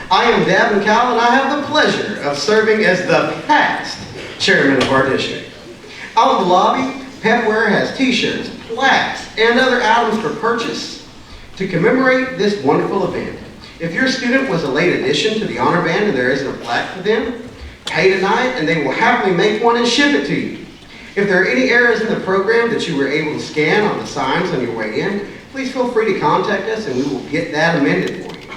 I am Davin Cowell, and I have the pleasure of serving as the past chairman of our district. Out in the lobby, Pepware has t-shirts, plaques, and other items for purchase to commemorate this wonderful event. If your student was a late addition to the honor band and there isn't a plaque for them, pay tonight and they will happily make one and ship it to you. If there are any errors in the program that you were able to scan on the signs on your way in, please feel free to contact us and we will get that amended for you.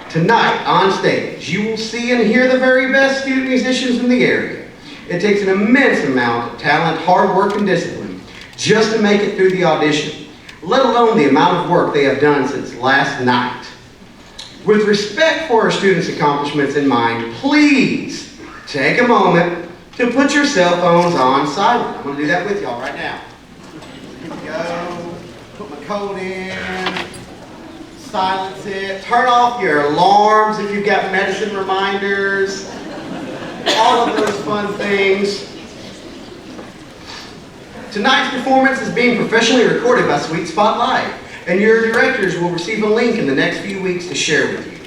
Tonight, on stage, you will see and hear the very best student musicians in the area. It takes an immense amount of talent, hard work, and discipline just to make it through the audition, let alone the amount of work they have done since last night. With respect for our students' accomplishments in mind, please take a moment to put your cell phones on silent. I'm going to do that with y'all right now. Here we go. Put my code in. Silence it. Turn off your alarms if you've got medicine reminders. All of those fun things. Tonight's performance is being professionally recorded by Sweet Spot Live, and your directors will receive a link in the next few weeks to share with you.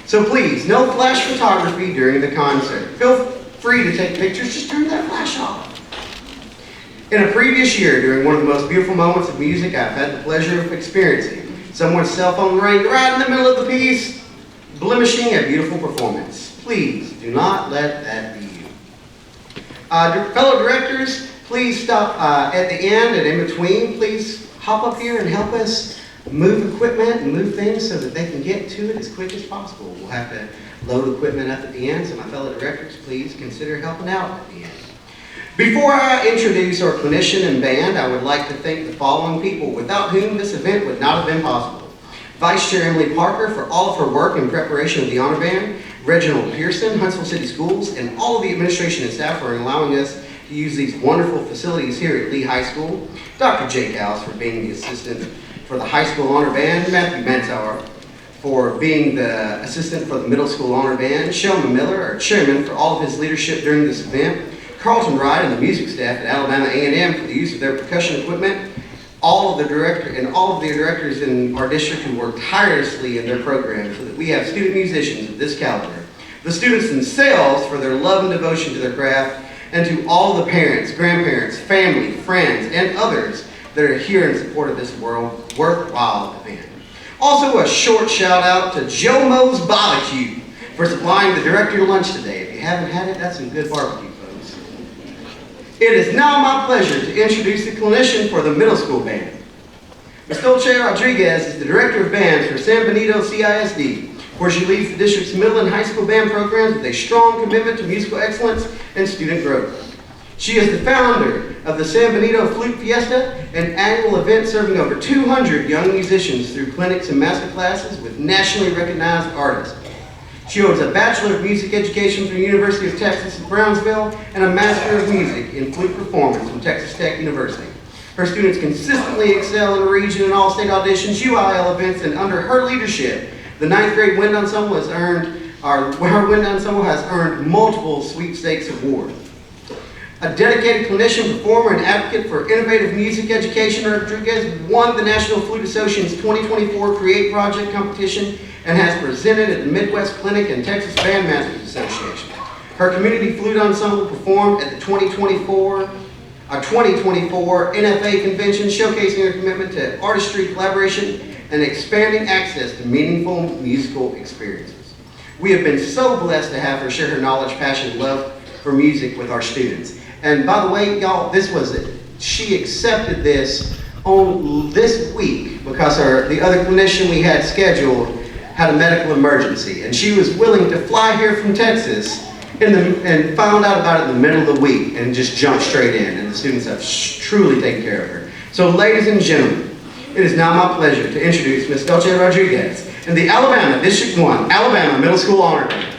So please, no flash photography during the concert. Feel free to take pictures, just turn that flash off. In a previous year, during one of the most beautiful moments of music I've had the pleasure of experiencing, someone's cell phone rang right in the middle of the piece, blemishing a beautiful performance. Please do not let that be you. Fellow directors, please stop at the end and in between. Please hop up here and help us move equipment and move things so that they can get to it as quick as possible. We'll have to load equipment up at the end, so my fellow directors, please consider helping out at the end. Before I introduce our clinician and band, I would like to thank the following people without whom this event would not have been possible. Vice Chair Emily Parker for all of her work in preparation of the honor band, Reginald Pearson, Huntsville City Schools, and all of the administration and staff for allowing us to use these wonderful facilities here at Lee High School. Dr. Jake House for being the assistant for the high school honor band, Matthew Mentower for being the assistant for the middle school honor band, Sheldon Miller, our chairman, for all of his leadership during this event, Carlton Wright and the music staff at Alabama A&M for the use of their percussion equipment, all of the directors in our district who work tirelessly in their program so that we have student musicians of this caliber, the students themselves for their love and devotion to their craft, and to all the parents, grandparents, family, friends, and others that are here in support of this worthwhile event. Also, a short shout out to Joe Mo's Barbecue for supplying the director lunch today. If you haven't had it, that's some good barbecue, folks. It is now my pleasure to introduce the clinician for the middle school band. Ms. Dolce Rodriguez is the director of bands for San Benito CISD, where she leads the district's middle and high school band programs with a strong commitment to musical excellence and student growth. She is the founder of the San Benito Flute Fiesta, an annual event serving over 200 young musicians through clinics and master classes with nationally recognized artists. She holds a Bachelor of Music Education from the University of Texas at Brownsville and a Master of Music in Flute Performance from Texas Tech University. Her students consistently excel in region and all-state auditions, UIL events, and under her leadership, the 9th grade wind ensemble has earned multiple sweepstakes awards. A dedicated clinician, performer, and advocate for innovative music education, Rodriguez won the National Flute Association's 2024 Create Project competition and has presented at the Midwest Clinic and Texas Bandmasters Association. Her community flute ensemble performed at the 2024 NFA convention, showcasing her commitment to artistry, collaboration, and expanding access to meaningful musical experiences. We have been so blessed to have her share her knowledge, passion, and love for music with our students. And by the way, y'all, she accepted this on this week because the other clinician we had scheduled had a medical emergency, and she was willing to fly here from Texas and found out about it in the middle of the week and just jumped straight in, and the students have truly taken care of her. So ladies and gentlemen, it is now my pleasure to introduce Ms. Dolce Rodriguez and the Alabama District 1 Alabama Middle School Honor Band.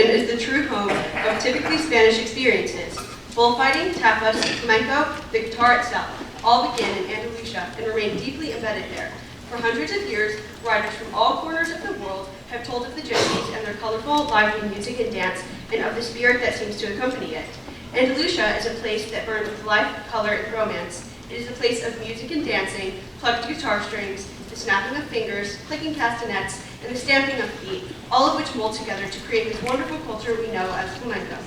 Is the true home of typically Spanish experiences. Bullfighting, tapas, flamenco, the guitar itself, all began in Andalusia and remain deeply embedded there. For hundreds of years, writers from all corners of the world have told of the gypsies and their colorful, lively music and dance, and of the spirit that seems to accompany it. Andalusia is a place that burns with life, color, and romance. It is a place of music and dancing, plucked guitar strings, the snapping of fingers, clicking castanets, and the stamping of feet, all of which mold together to create this wonderful culture we know as flamenco.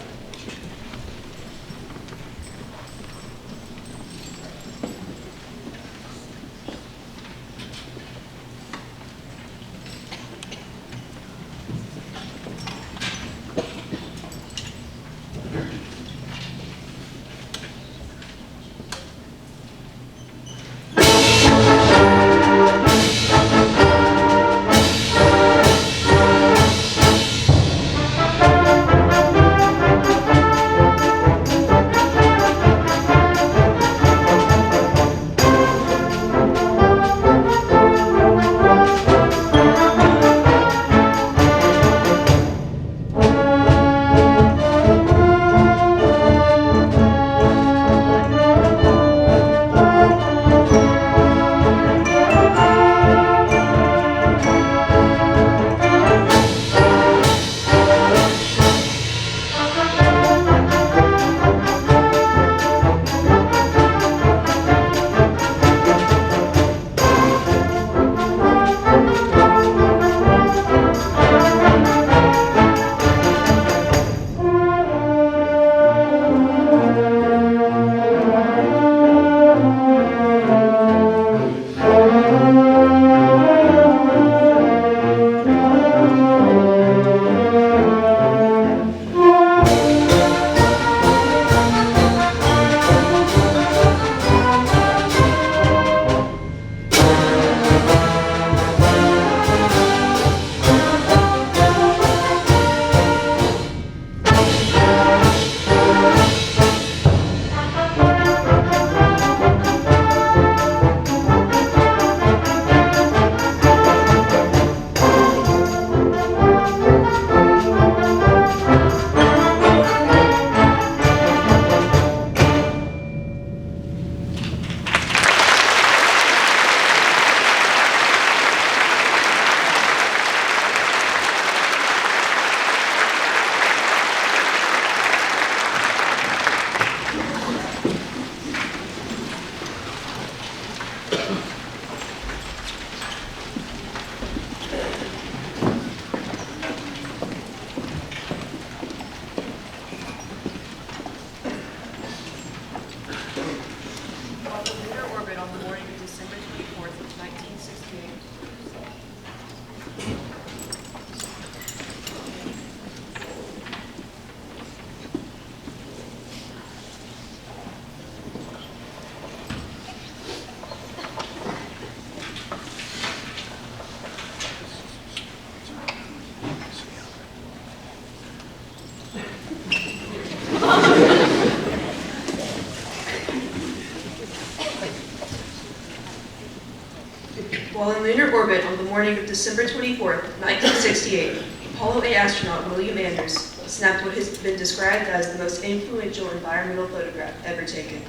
While in lunar orbit on the morning of December 24, 1968, Apollo 8 astronaut William Anders snapped what has been described as the most influential environmental photograph ever taken.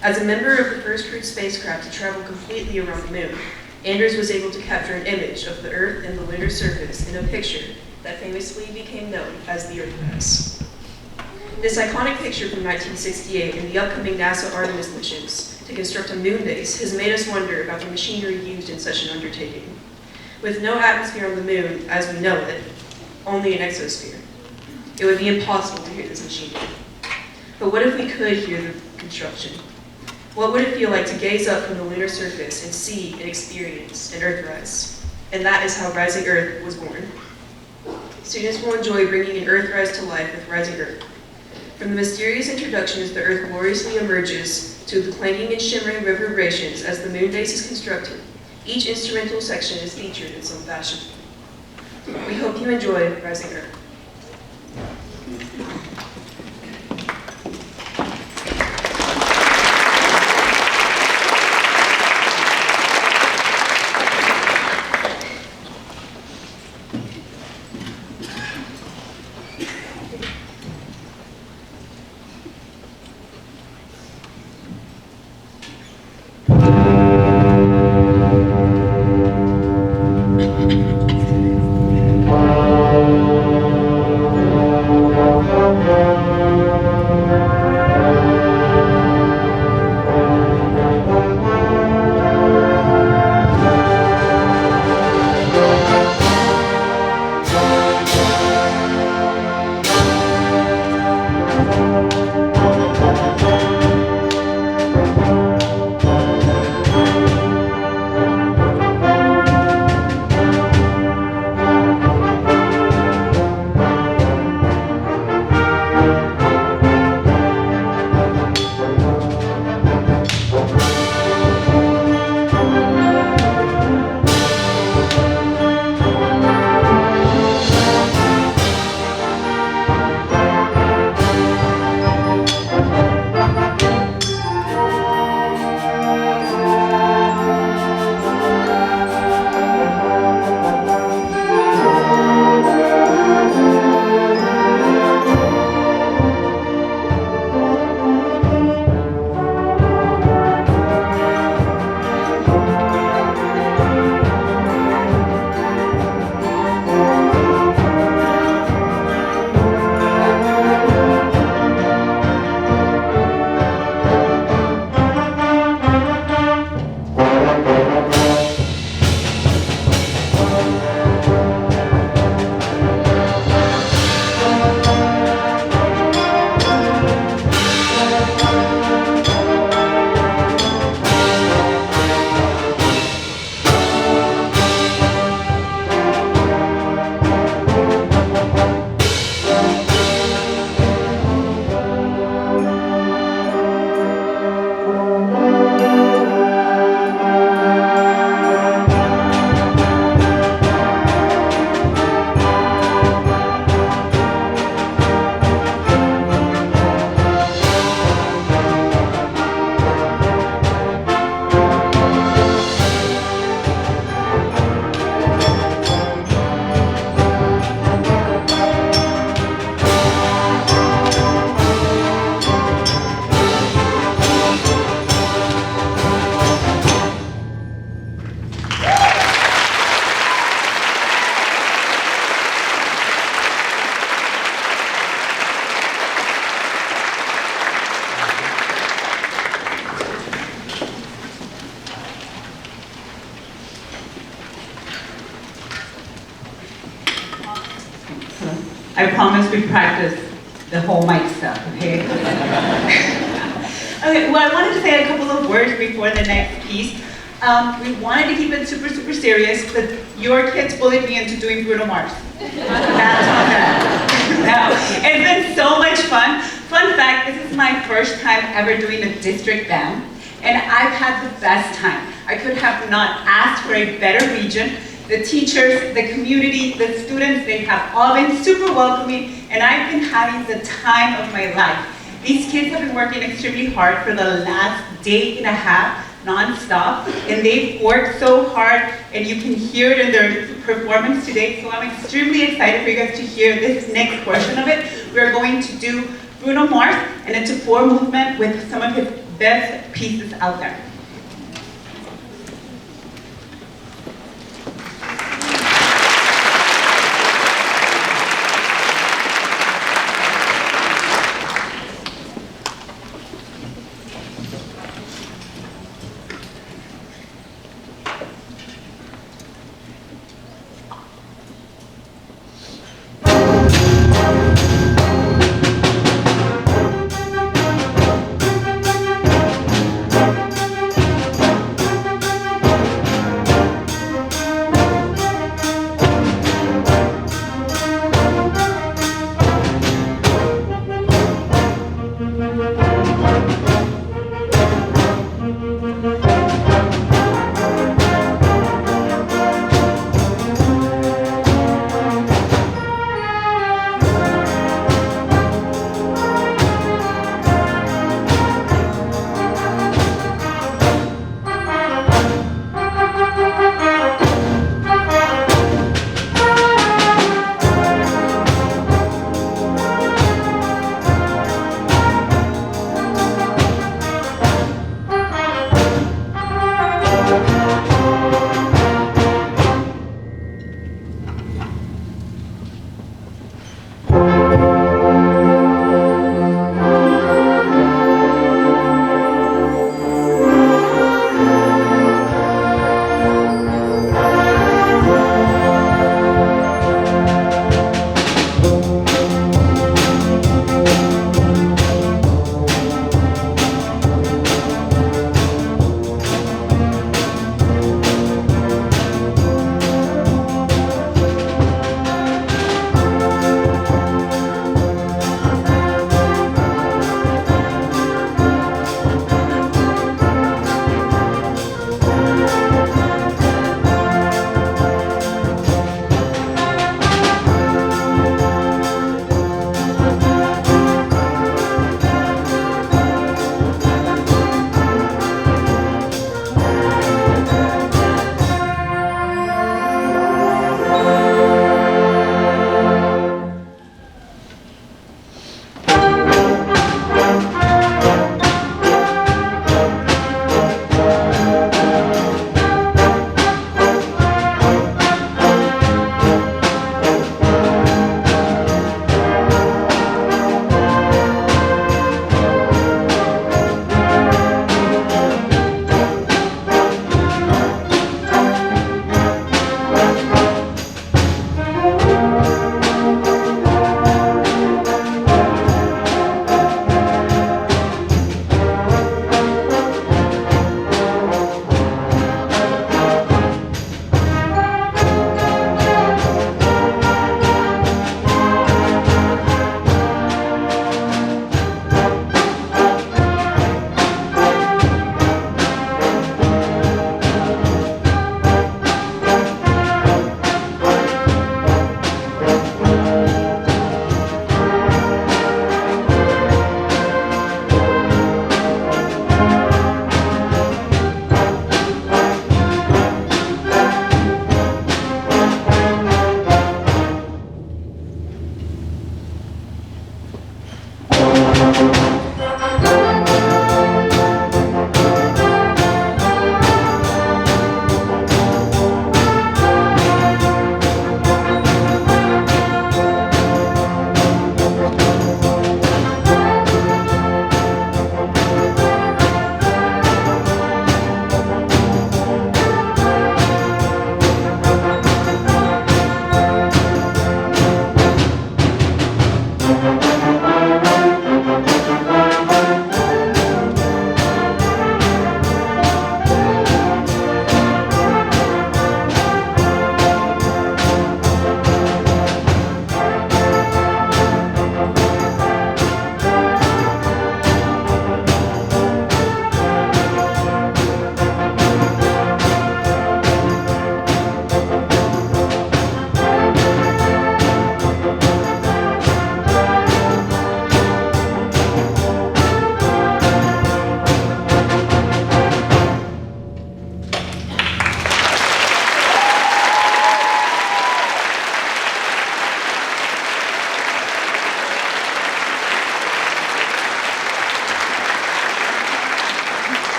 As a member of the first crewed spacecraft to travel completely around the moon, Anders was able to capture an image of the Earth and the lunar surface in a picture that famously became known as the Earthrise. This iconic picture from 1968 and the upcoming NASA Artemis missions to construct a moon base has made us wonder about the machinery used in such an undertaking. With no atmosphere on the moon as we know it, only an exosphere, it would be impossible to hear this machinery. But what if we could hear the construction? What would it feel like to gaze up from the lunar surface and see and experience an Earthrise? And that is how Rising Earth was born. Students will enjoy bringing an Earthrise to life with Rising Earth. From the mysterious introduction as the Earth gloriously emerges to the clanging and shimmering reverberations as the moon base is constructed, each instrumental section is featured in some fashion. We hope you enjoy Rising Earth. I promise we practice the whole mic stuff, okay? Okay, well, I wanted to say a couple of words before the next piece. We wanted to keep it super, super serious, but your kids bullied me into doing Bruno Mars. That's on that. No, it's been so much fun. Fun fact, this is my first time ever doing a district band, and I've had the best time. I could have not asked for a better region. The teachers, the community, the students, they have all been super welcoming, and I've been having the time of my life. These kids have been working extremely hard for the last day and a half, non-stop, and they've worked so hard, and you can hear it in their performance today, so I'm extremely excited for you guys to hear this next portion of it. We're going to do Bruno Mars, and it's a 4 movement with some of his best pieces out there.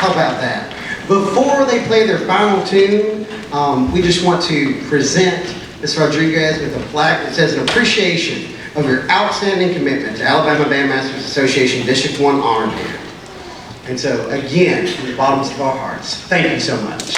How about that? Before they play their final tune, we just want to present Ms. Rodriguez with a plaque that says an appreciation of your outstanding commitment to Alabama Bandmasters Association District 1 Honor Band. And so, again, from the bottoms of our hearts, thank you so much.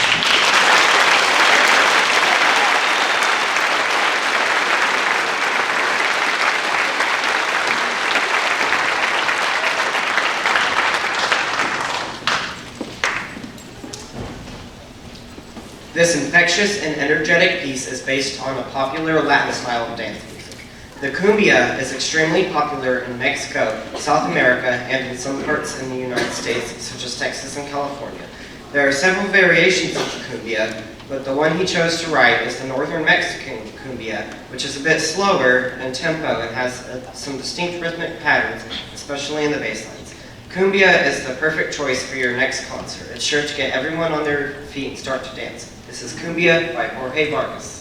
This infectious and energetic piece is based on a popular Latin style of dance music. The cumbia is extremely popular in Mexico, South America, and in some parts in the United States, such as Texas and California. There are several variations of the cumbia, but the one he chose to write is the Northern Mexican cumbia, which is a bit slower in tempo and has some distinct rhythmic patterns, especially in the bass lines. Cumbia is the perfect choice for your next concert. It's sure to get everyone on their feet and start to dance. This is Cumbia by Jorge Vargas.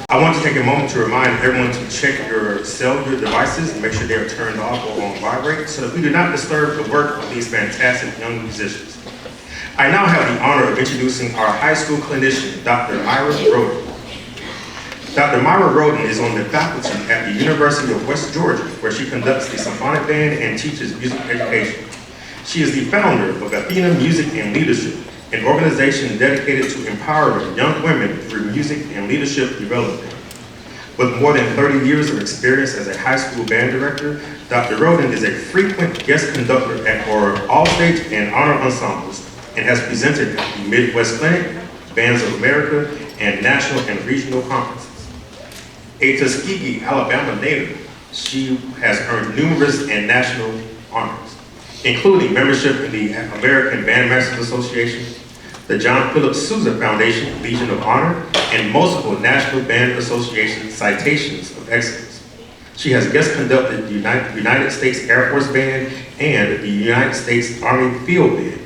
I want to take a moment to remind everyone to check your cellular devices and make sure they are turned off or on vibrate so that we do not disturb the work of these fantastic young musicians. I now have the honor of introducing our high school clinician, Dr. Myra Roden. Dr. Myra Roden is on the faculty at the University of West Georgia, where she conducts the symphonic band and teaches music education. She is the founder of Athena Music and Leadership, an organization dedicated to empowering young women through music and leadership development. With more than 30 years of experience as a high school band director, Dr. Roden is a frequent guest conductor for all-stage and honor ensembles and has presented at the Midwest Clinic, Bands of America, and national and regional conferences. A Tuskegee, Alabama native, she has earned numerous and national honors, including membership in the American Bandmasters Association, the John Philip Sousa Foundation Legion of Honor, and multiple National Band Association citations of excellence. She has guest conducted the United States Air Force Band and the United States Army Field Band.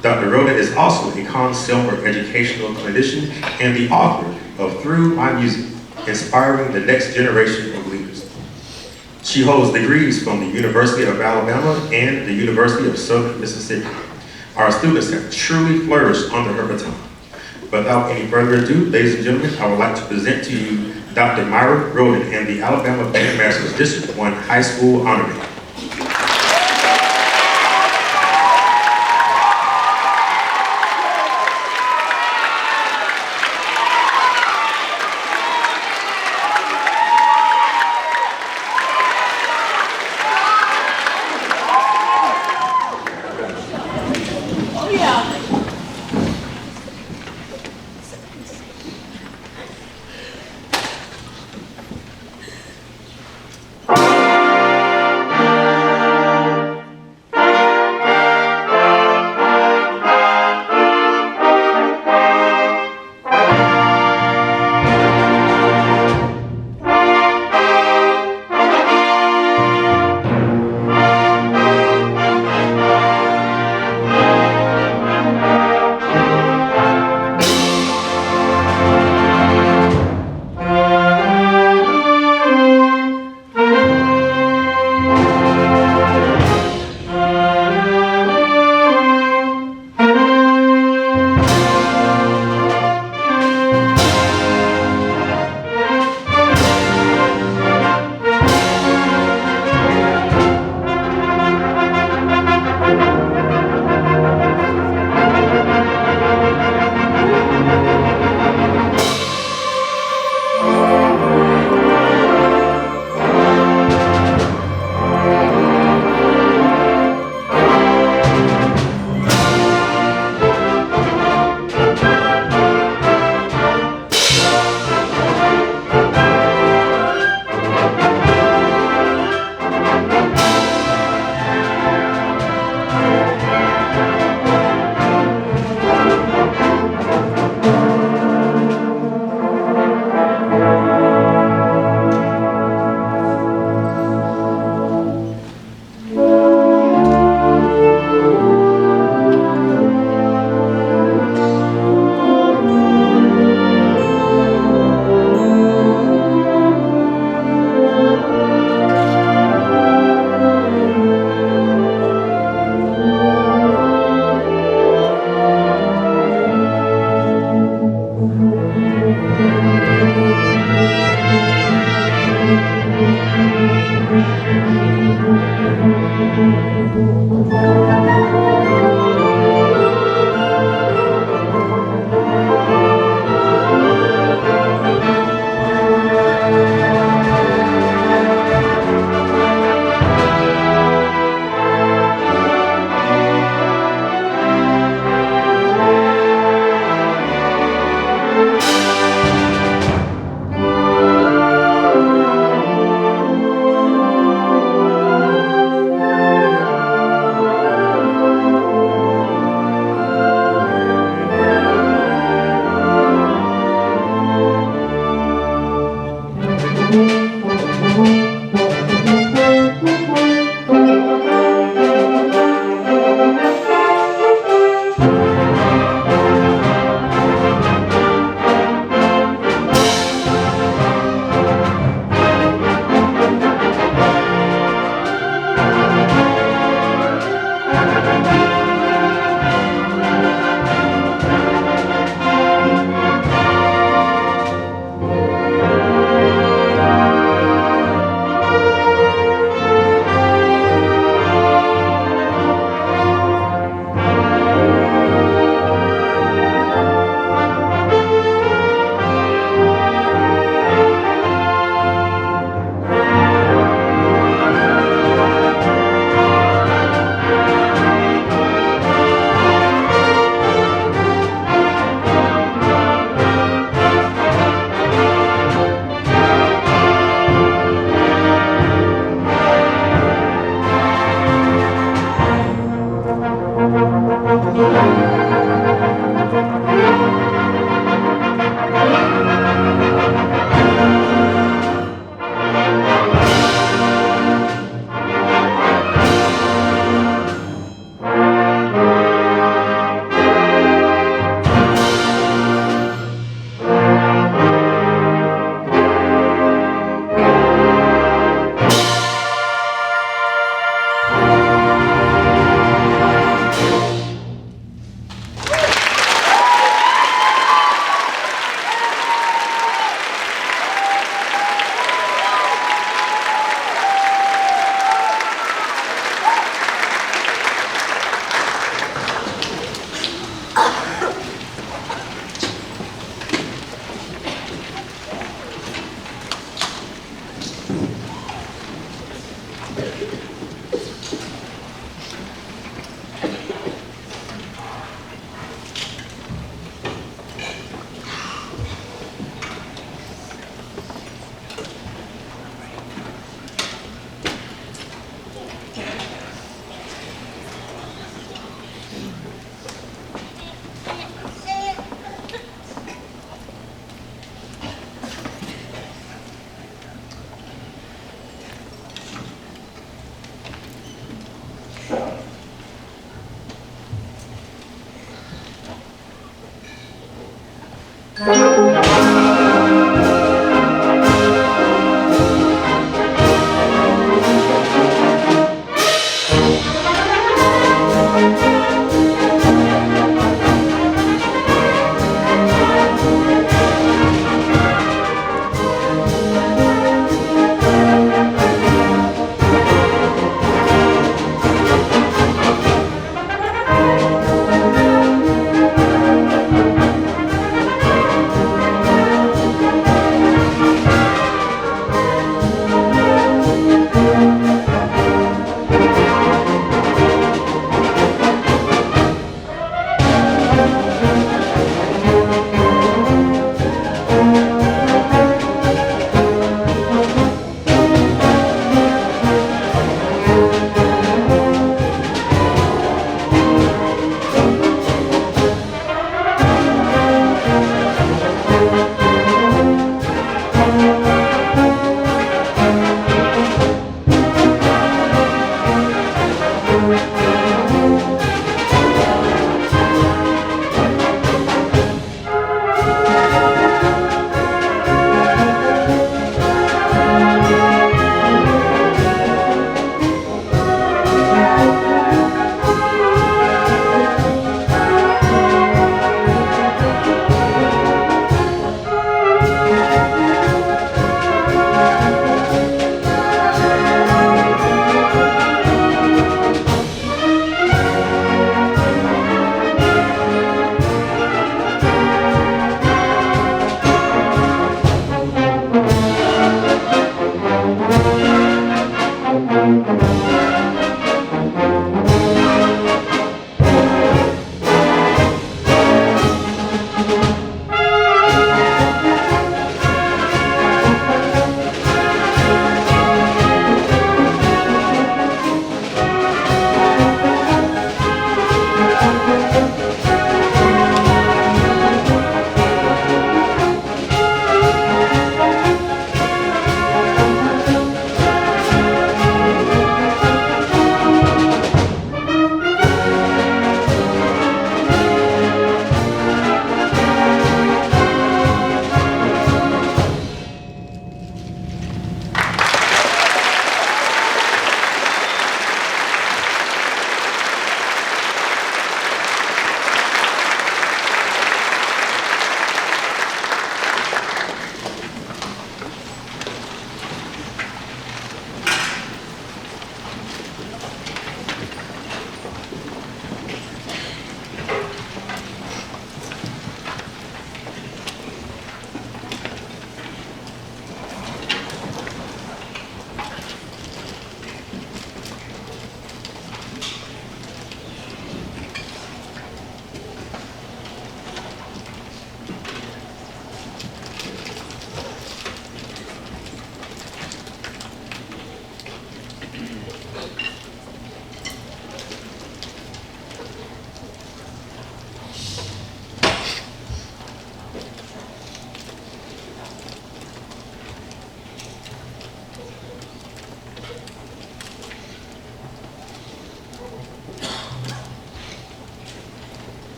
Dr. Roden is also a Conn Selmer educational clinician and the author of Through My Music, Inspiring the Next Generation of Leaders. She holds degrees from the University of Alabama and the University of Southern Mississippi. Our students have truly flourished under her baton. Without any further ado, ladies and gentlemen, I would like to present to you Dr. Myra Roden and the Alabama Bandmasters District 1 High School Honor Band.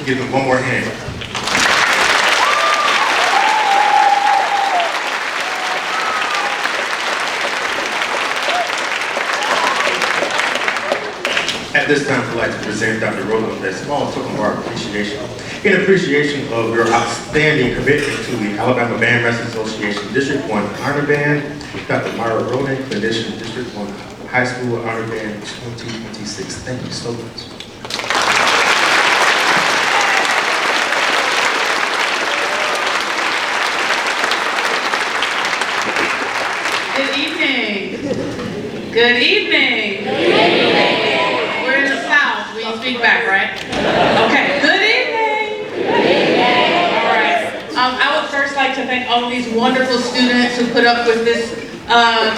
Give them one more hand. At this time, I'd like to present Dr. Rowland with a small token of our appreciation. In appreciation of your outstanding commitment to the Alabama Bandmasters Association District 1 Honor Band, Dr. Myra Rowland, clinician, District 1 High School Honor Band 2026. Thank you so much. Good evening. Good evening. We're in the South. We speak back, right? Okay. Good evening. All right. I would first like to thank all of these wonderful students who put up with this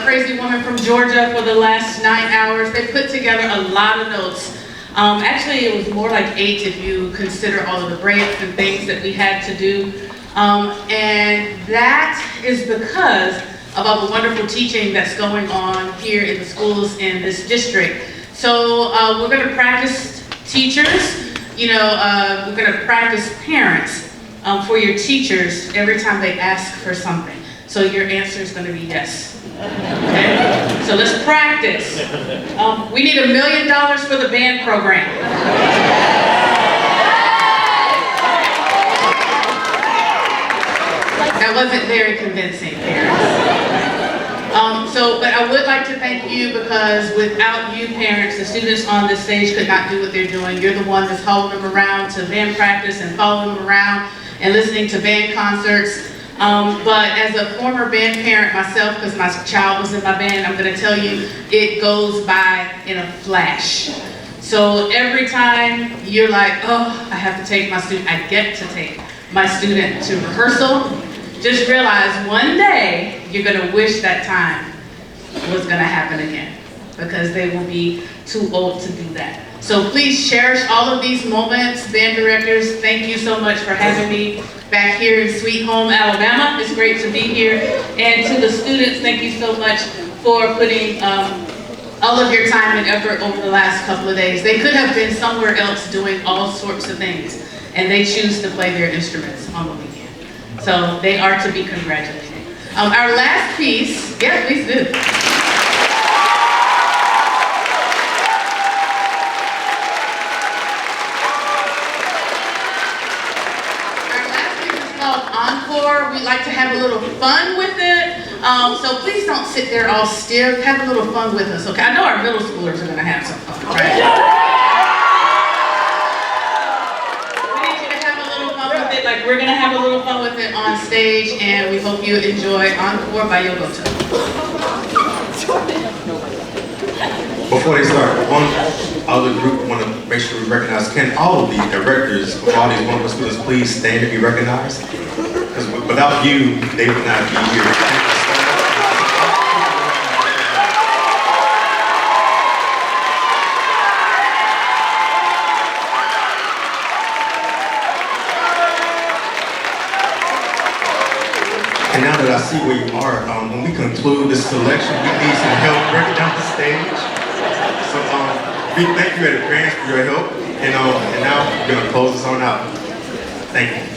crazy woman from Georgia for the last 9 hours. They put together a lot of notes. Actually, it was more like 8 if you consider all of the breaks and things that we had to do. And that is because of all the wonderful teaching that's going on here in the schools in this district. So we're going to practice teachers, we're going to practice parents for your teachers every time they ask for something. So your answer is going to be yes. Okay? So let's practice. We need $1 million for the band program. That wasn't very convincing, parents. But I would like to thank you because without you parents, the students on this stage could not do what they're doing. You're the one that's hauling them around to band practice and following them around and listening to band concerts. But as a former band parent myself, because my child was in my band, I'm going to tell you, it goes by in a flash. So every time you're like, oh, I have to take my student, I get to take my student to rehearsal, just realize one day you're going to wish that time was going to happen again because they will be too old to do that. So please cherish all of these moments. Band directors, thank you so much for having me back here in Sweet Home, Alabama. It's great to be here. And to the students, thank you so much for putting all of your time and effort over the last couple of days. They could have been somewhere else doing all sorts of things, and they choose to play their instruments on the weekend. So they are to be congratulated. Our last piece, yeah, please do. Our last piece is called Encore. We like to have a little fun with it. So please don't sit there all stiff. Have a little fun with us, okay? I know our middle schoolers are gonna have some fun, right? Like we're gonna have a little fun with it on stage, and we hope you enjoy Encore by Yogoto. Before they start, one other group want to make sure we recognize, can all of the directors of all these wonderful students please stand to be recognized? Because without you, they would not be here. And now that I see where you are, when we conclude this selection, we need some help breaking down the stage. So we thank you in advance for your help, and now we're going to close this on out. Thank you.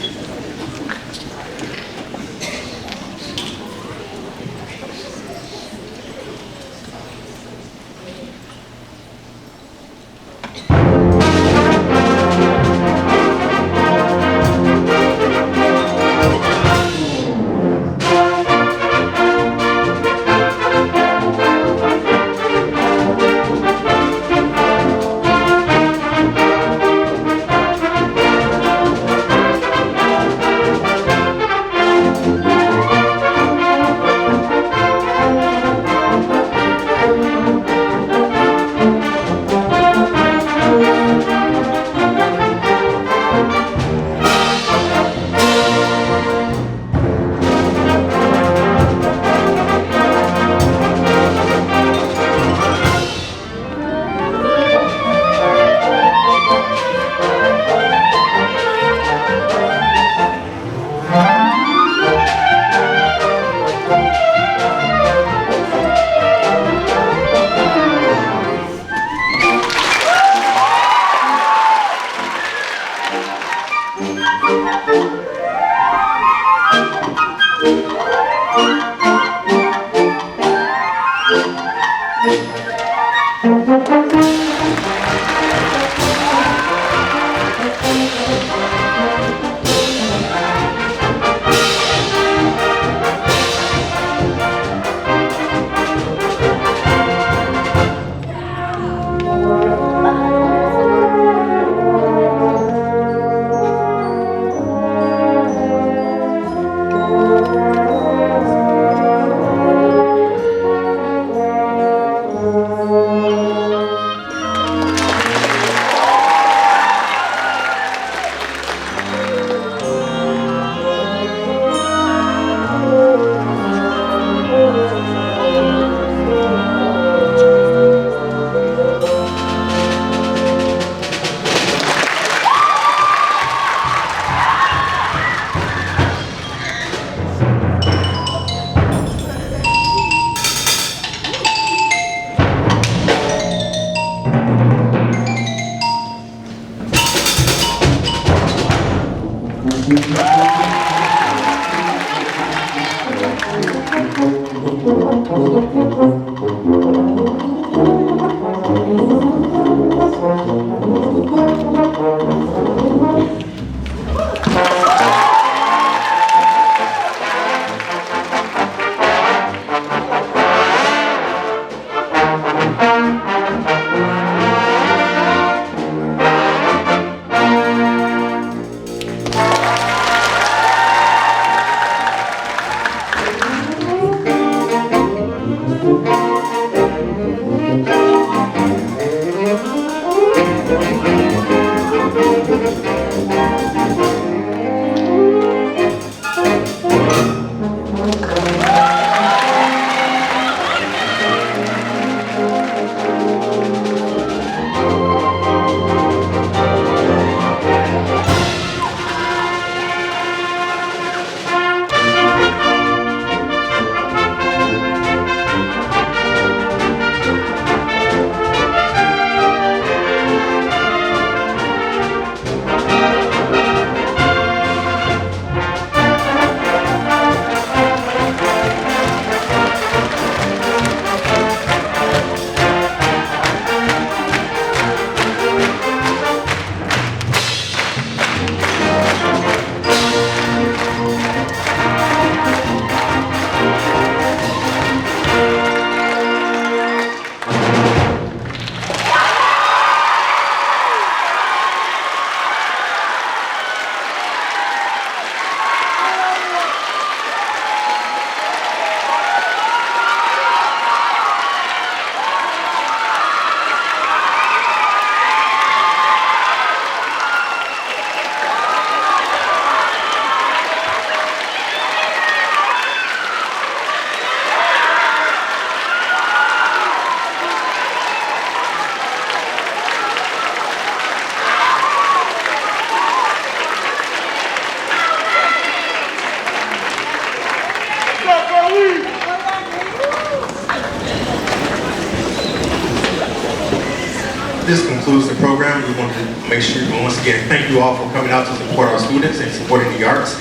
This concludes the program. We want to make sure, once again, thank you all for coming out to support our students and supporting the arts.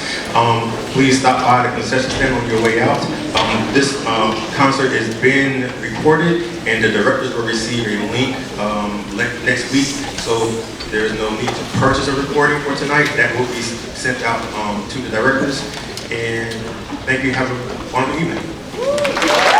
Please stop by the concession stand on your way out. This concert has been recorded, and the directors will receive a link next week. So there's no need to purchase a recording for tonight. That will be sent out to the directors. And thank you. Have a wonderful evening.